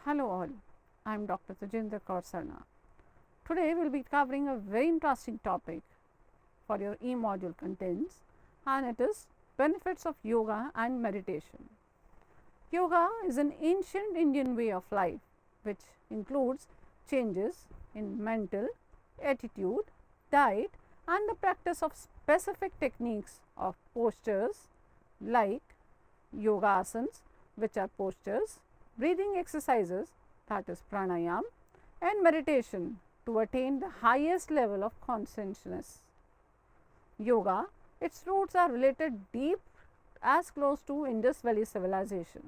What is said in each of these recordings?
Hello all, I am Dr. Tajendra Kaur Sarna. Today we will be covering a very interesting topic for your e-module contents, and it is benefits of yoga and meditation. Yoga is an ancient Indian way of life which includes changes in mental, attitude, diet and the practice of specific techniques of postures like yoga asanas, which are postures, breathing exercises, that is pranayam, and meditation to attain the highest level of consciousness. Yoga, its roots are related deep as close to Indus Valley civilization.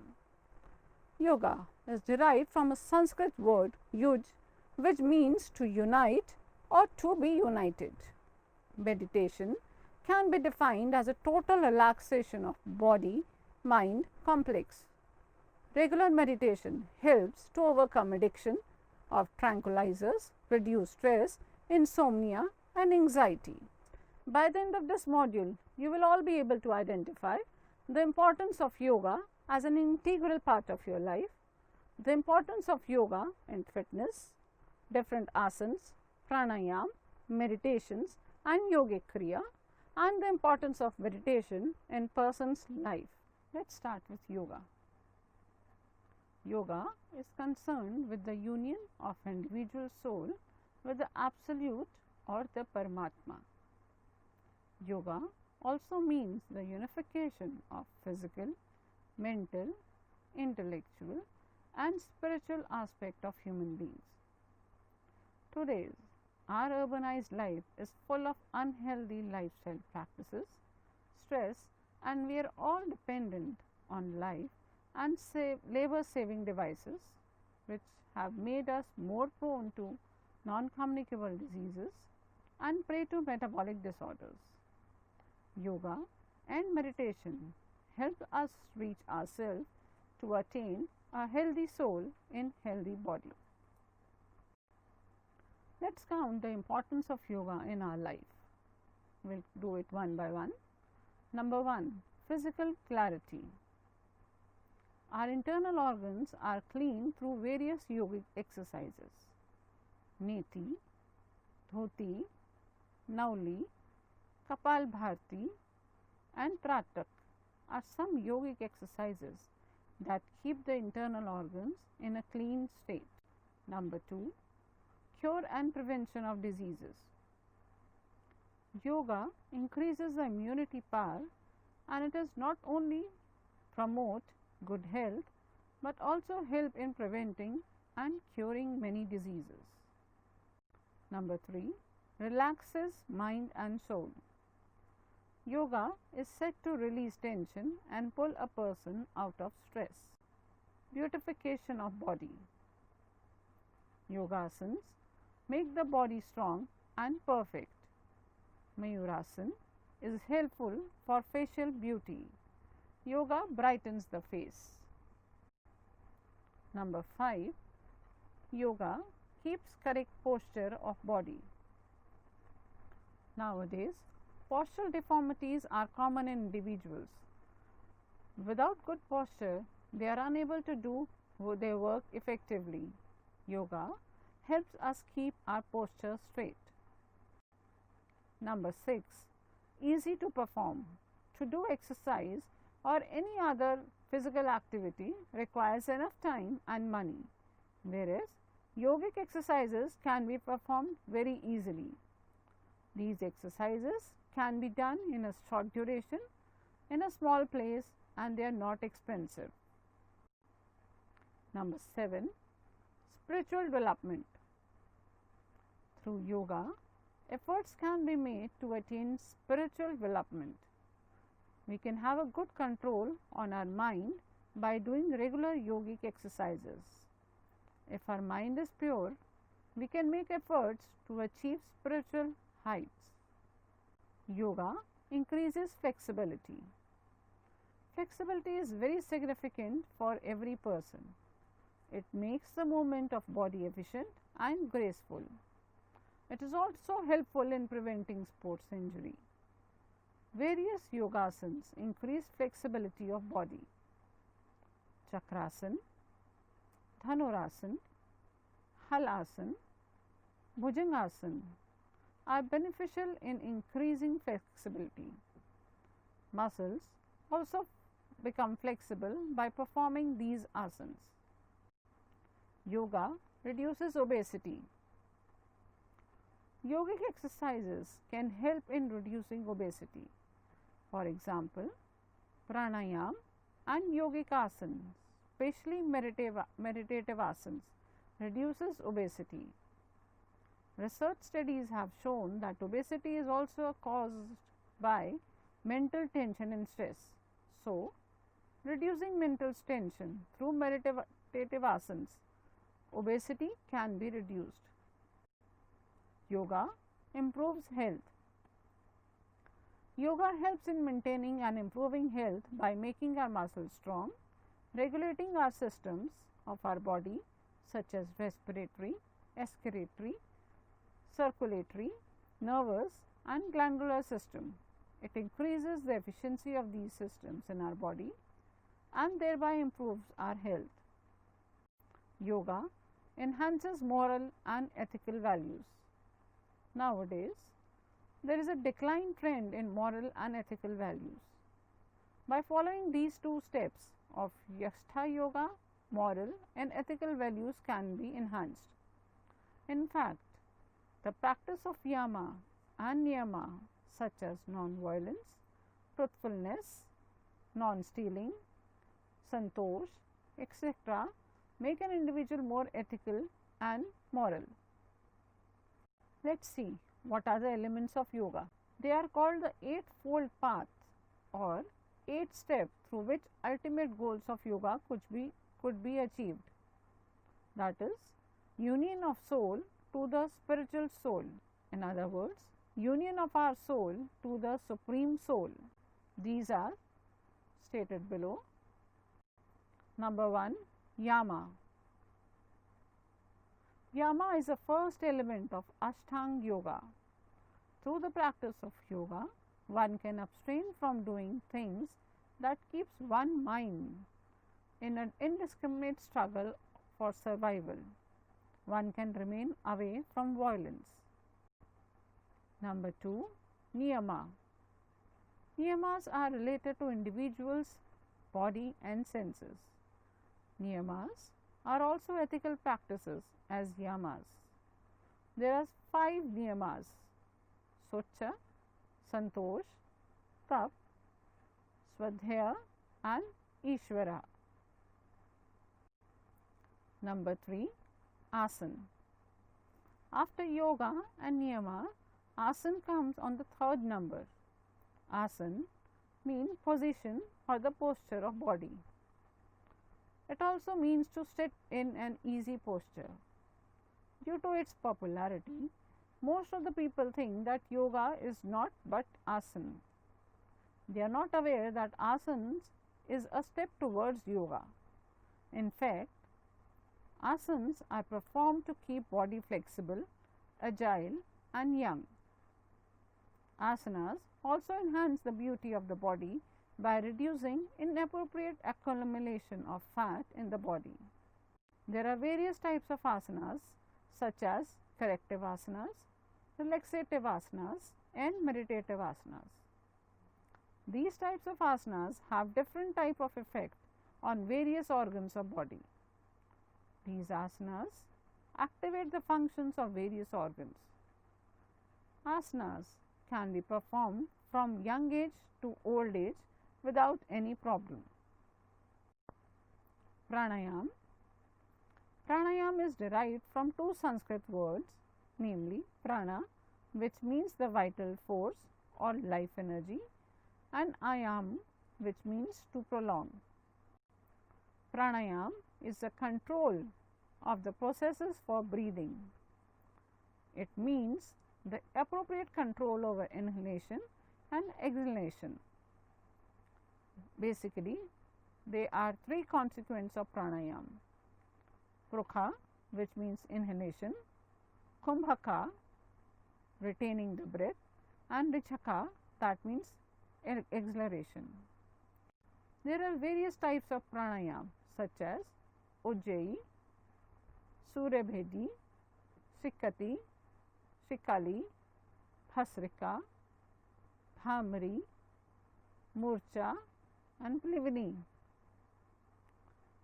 Yoga is derived from a Sanskrit word yuj, which means to unite or to be united. Meditation can be defined as a total relaxation of body, mind complex. Regular meditation helps to overcome addiction of tranquilizers, reduce stress, insomnia and anxiety. By the end of this module, you will all be able to identify the importance of yoga as an integral part of your life, the importance of yoga in fitness, different asanas, pranayam, meditations and yogic kriya, and the importance of meditation in person's life. Let's start with yoga. Yoga is concerned with the union of individual soul with the Absolute or the Paramatma. Yoga also means the unification of physical, mental, intellectual and spiritual aspect of human beings. Today's our urbanized life is full of unhealthy lifestyle practices, stress, and we are all dependent on life and labor saving devices which have made us more prone to non-communicable diseases and prey to metabolic disorders. Yoga and meditation help us reach ourselves to attain a healthy soul in healthy body. Let's count the importance of yoga in our life. We'll do it one by one. Number 1, physical clarity. Our internal organs are cleaned through various yogic exercises. Neti, Dhoti, Nauli, Kapalbharti and Pratak are some yogic exercises that keep the internal organs in a clean state. Number 2, cure and prevention of diseases. Yoga increases the immunity power and it does not only promote good health but also help in preventing and curing many diseases. Number 3, relaxes mind and soul. Yoga is said to release tension and pull a person out of stress. Beautification of body. Yogasanas make the body strong and perfect. Mayurasana is helpful for facial beauty. Yoga brightens the face. Number 5, yoga keeps correct posture of body. Nowadays, postural deformities are common in individuals. Without good posture, they are unable to do their work effectively. Yoga helps us keep our posture straight. Number 6, easy to perform. To do exercise or any other physical activity requires enough time and money, whereas yogic exercises can be performed very easily. These exercises can be done in a short duration, in a small place, and they are not expensive. Number 7, spiritual development. Through yoga, efforts can be made to attain spiritual development. We can have a good control on our mind by doing regular yogic exercises. If our mind is pure, we can make efforts to achieve spiritual heights. Yoga increases flexibility. Flexibility is very significant for every person. It makes the movement of body efficient and graceful. It is also helpful in preventing sports injury. Various yogasanas increase flexibility of body. Chakrasana, Dhanurasana, Halasana, Bhujangasana are beneficial in increasing flexibility. Muscles also become flexible by performing these asanas. Yoga reduces obesity. Yogic exercises can help in reducing obesity. For example, pranayam and yogic asanas, especially meditative asanas, reduces obesity. Research studies have shown that obesity is also caused by mental tension and stress. So, reducing mental tension through meditative asanas, obesity can be reduced. Yoga improves health. Yoga helps in maintaining and improving health by making our muscles strong, regulating our systems of our body such as respiratory, excretory, circulatory, nervous and glandular system. It increases the efficiency of these systems in our body and thereby improves our health. Yoga enhances moral and ethical values. Nowadays, there is a decline trend in moral and ethical values. By following these two steps of Yastha Yoga, moral and ethical values can be enhanced. In fact, the practice of yama and niyama such as non-violence, truthfulness, non-stealing, santosh, etc. make an individual more ethical and moral. Let's see what are the elements of yoga. They are called the eightfold path or 8 steps through which ultimate goals of yoga could be achieved. That is, union of soul to the spiritual soul. In other words, union of our soul to the supreme soul. These are stated below. Number 1, yama. Yama is the first element of Ashtanga yoga. Through the practice of yoga, one can abstain from doing things that keeps one mind in an indiscriminate struggle for survival. One can remain away from violence. Number 2, niyama. Niyamas are related to individuals' body and senses. Niyamas are also ethical practices as yamas. There are 5 niyamas: Socha, Santosh, Tap, Swadhyaya and Ishvara. Number 3, asana. After yoga and niyama, asana comes on the 3rd number. Asana means position or the posture of body. It also means to sit in an easy posture. Due to its popularity, most of the people think that yoga is not but asana. They are not aware that asanas is a step towards yoga. In fact, asanas are performed to keep body flexible, agile and young. Asanas also enhance the beauty of the body by reducing inappropriate accumulation of fat in the body. There are various types of asanas such as corrective asanas, relaxative asanas and meditative asanas. These types of asanas have different type of effect on various organs of body. These asanas activate the functions of various organs. Asanas can be performed from young age to old age without any problem. Pranayam. Pranayam is derived from 2 Sanskrit words, namely prana, which means the vital force or life energy, and ayam, which means to prolong. Pranayam is the control of the processes for breathing. It means the appropriate control over inhalation and exhalation. Basically, there are 3 consequences of pranayam: prukha, which means inhalation, kumbhaka, retaining the breath, and richaka, that means exhalation. There are various types of pranayam such as ujjayi, Suryabhedi, Shikati, Shikali, Bhasrika, Bhamri, Murcha and Plivini.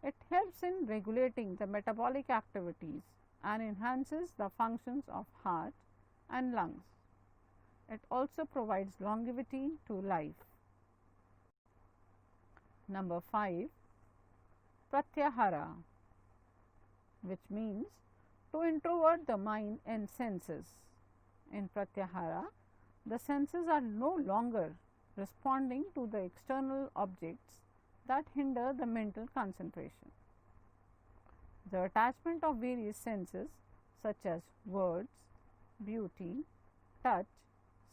It helps in regulating the metabolic activities and enhances the functions of heart and lungs. It also provides longevity to life. Number 5, Pratyahara, which means to introvert the mind and senses. In Pratyahara, the senses are no longer responding to the external objects that hinder the mental concentration. The attachment of various senses such as words, beauty, touch,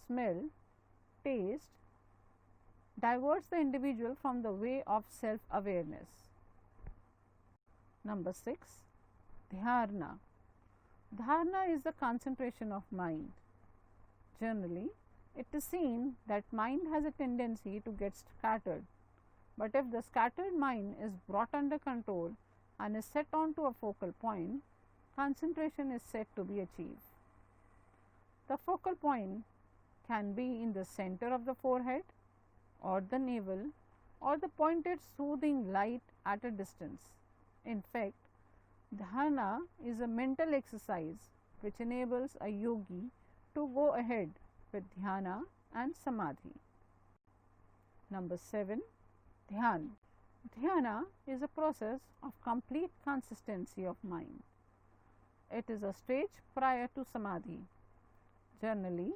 smell, taste diverts the individual from the way of self-awareness. Number 6, Dhyana. Dhyana is the concentration of mind. Generally, it is seen that mind has a tendency to get scattered, but if the scattered mind is brought under control and is set on to a focal point, concentration is said to be achieved. The focal point can be in the center of the forehead or the navel or the pointed soothing light at a distance. In fact, dhyana is a mental exercise which enables a yogi to go ahead with dhyana and samadhi. Number 7, dhyan. Dhyana is a process of complete consistency of mind. It is a stage prior to samadhi. Generally,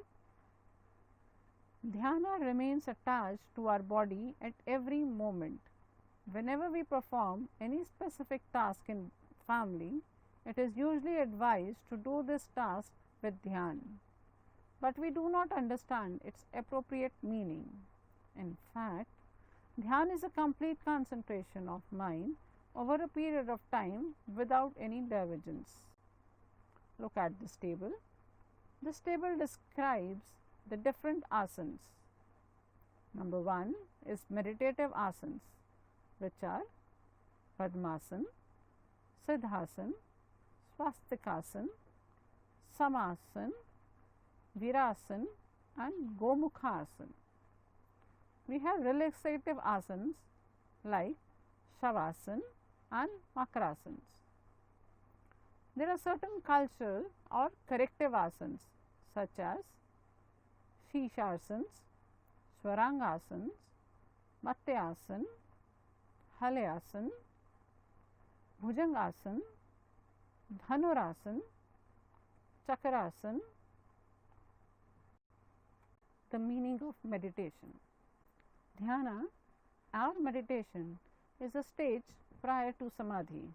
dhyana remains attached to our body at every moment. Whenever we perform any specific task in family, it is usually advised to do this task with dhyan, but we do not understand its appropriate meaning. In fact, dhyan is a complete concentration of mind over a period of time without any divergence. Look at this table. This table describes the different asanas. Number 1 is meditative asanas, which are Padmasana, Siddhasana, Swastikasana, Samasana, Virasana and Gomukhasana. We have relaxative asanas like Shavasana and Makarasana. There are certain cultural or corrective asanas such as Shishasanas, Swarangasanas, Matyasana, Halayasana, Bhujangasana, Dhanurasana, Chakrasana. The meaning of meditation. Dhyana or meditation is a stage prior to samadhi.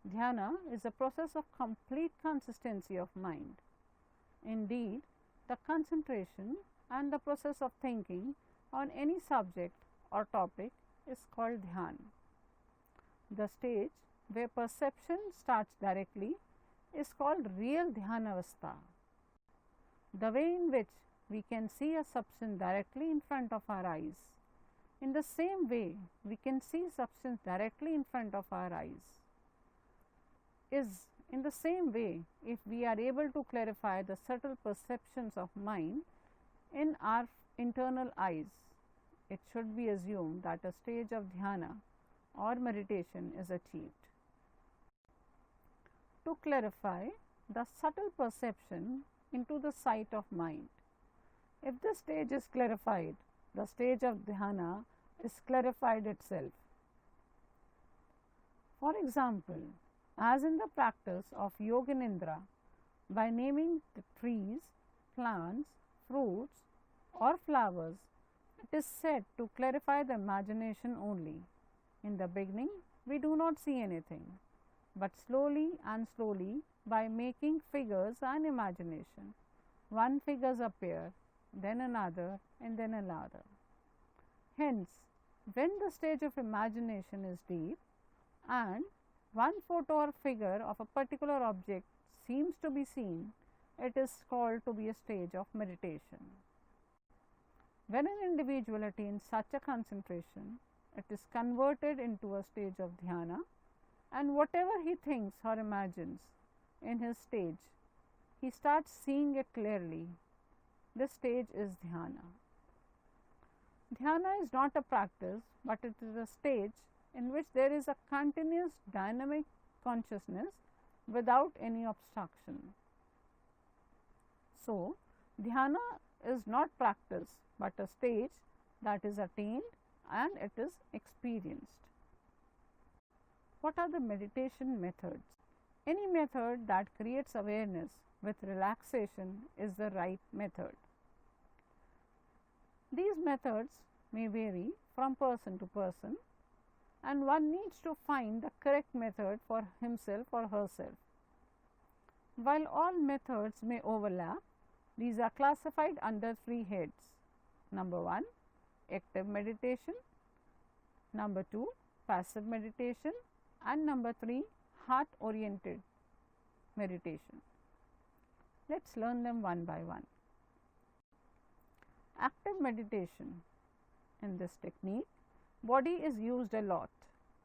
Dhyana is a process of complete consistency of mind. Indeed, the concentration and the process of thinking on any subject or topic is called dhyan. The stage where perception starts directly is called real dhyanavastha. The way in which we can see a substance directly in front of our eyes. In the same way, we can see substance directly in front of our eyes. Is in the same way, if we are able to clarify the subtle perceptions of mind in our internal eyes, it should be assumed that a stage of dhyana or meditation is achieved. To clarify the subtle perception into the sight of mind. If this stage is clarified, the stage of dhyana is clarified itself. For example, as in the practice of Yoganindra, by naming the trees, plants, fruits or flowers, it is said to clarify the imagination only. In the beginning, we do not see anything, but slowly and slowly, by making figures and imagination, one figures appear, then another and then another. Hence, when the stage of imagination is deep and one photo or figure of a particular object seems to be seen, it is called to be a stage of meditation. When an individual attains such a concentration, it is converted into a stage of dhyana and whatever he thinks or imagines in his stage, he starts seeing it clearly. This stage is dhyana. Dhyana is not a practice, but it is a stage in which there is a continuous dynamic consciousness without any obstruction. So, dhyana is not practice, but a stage that is attained and it is experienced. What are the meditation methods? Any method that creates awareness with relaxation is the right method. These methods may vary from person to person, and one needs to find the correct method for himself or herself. While all methods may overlap, these are classified under three heads. Number 1, active meditation. Number 2, passive meditation. And number 3, heart oriented meditation. Let us learn them one by one. Active meditation. In this technique, body is used a lot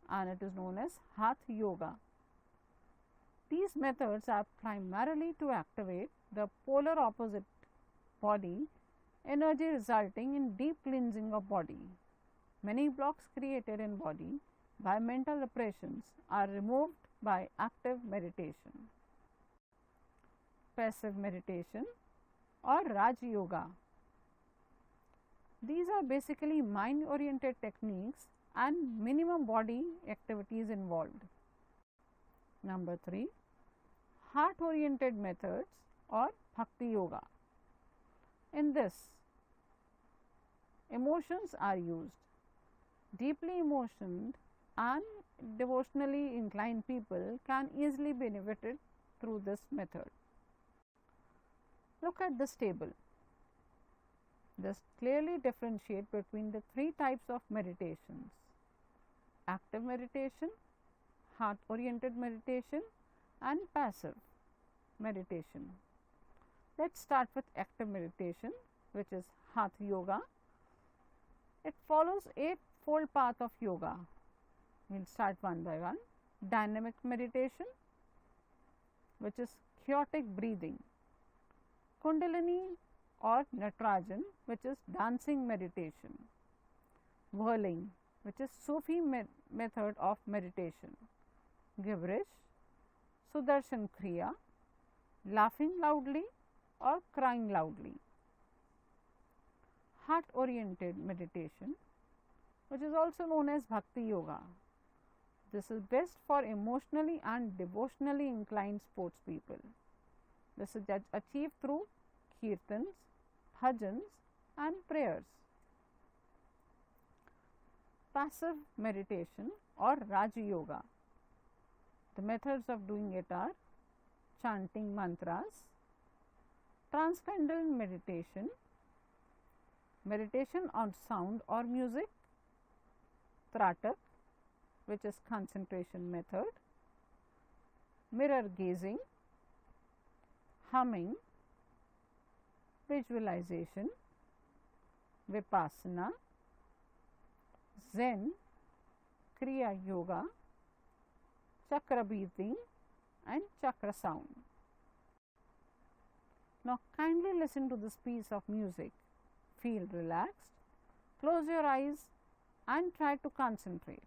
and it is known as Hatha Yoga. These methods are primarily to activate the polar opposite body energy, resulting in deep cleansing of body. Many blocks created in body by mental repressions are removed by active meditation. Passive meditation or Raj Yoga. These are basically mind oriented techniques and minimum body activities involved. Number 3, heart oriented methods or Bhakti Yoga. In this, emotions are used. Deeply emotioned and devotionally inclined people can easily be benefited through this method. Look at this table. This clearly differentiates between the three types of meditations: active meditation, heart oriented meditation and passive meditation. Let us start with active meditation, which is Hatha Yoga. It follows 8-fold path of yoga. We will start one by one. Dynamic meditation, which is chaotic breathing. Kundalini or Natarajan, which is dancing meditation. Whirling, which is Sufi method of meditation. Gibberish, Sudarshan Kriya, laughing loudly or crying loudly. Heart oriented meditation, which is also known as Bhakti Yoga. This is best for emotionally and devotionally inclined sports people. This is achieved through kirtans, bhajans and prayers. Passive meditation or Raja Yoga. The methods of doing it are chanting mantras, transcendental meditation, meditation on sound or music, tratak, which is concentration method, mirror gazing, humming, visualization, vipassana, zen, kriya yoga, chakra breathing and chakra sound. Now kindly listen to this piece of music. Feel relaxed, close your eyes and try to concentrate.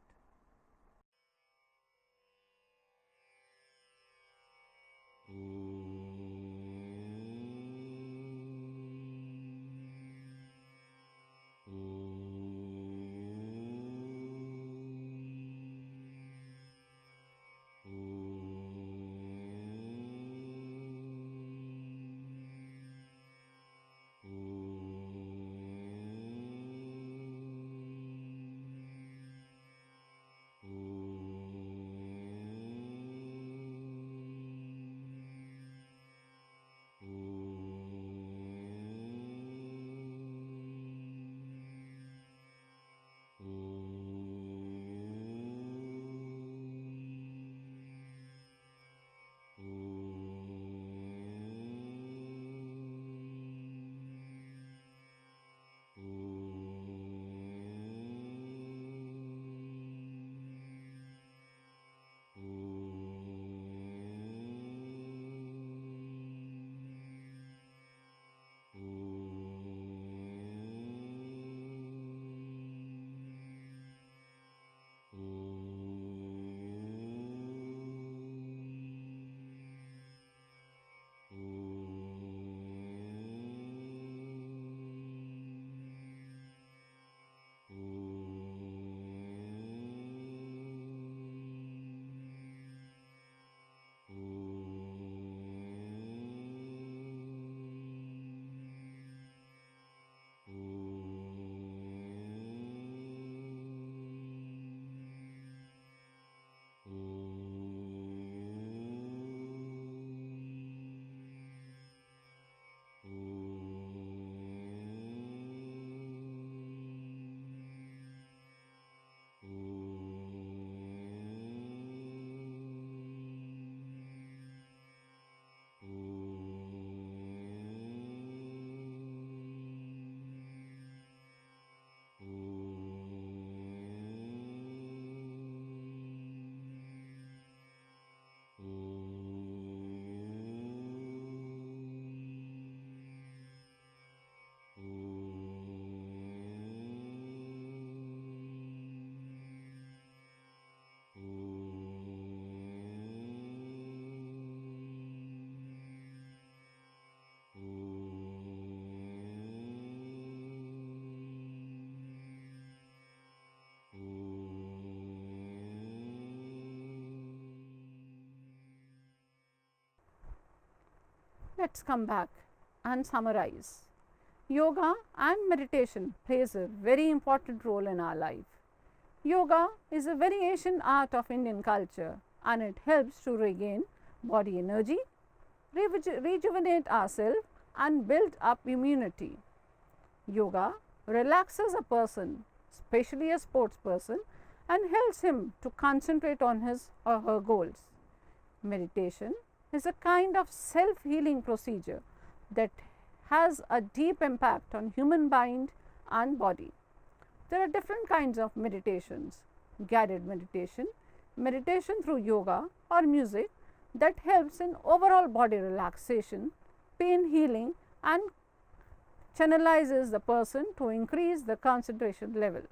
Let us come back and summarize. Yoga and meditation plays a very important role in our life. Yoga is a very ancient art of Indian culture and it helps to regain body energy, rejuvenate ourselves and build up immunity. Yoga relaxes a person, especially a sports person, and helps him to concentrate on his or her goals. Meditation is a kind of self-healing procedure that has a deep impact on human mind and body. There are different kinds of meditations: guided meditation, meditation through yoga or music that helps in overall body relaxation, pain healing and channelizes the person to increase the concentration level.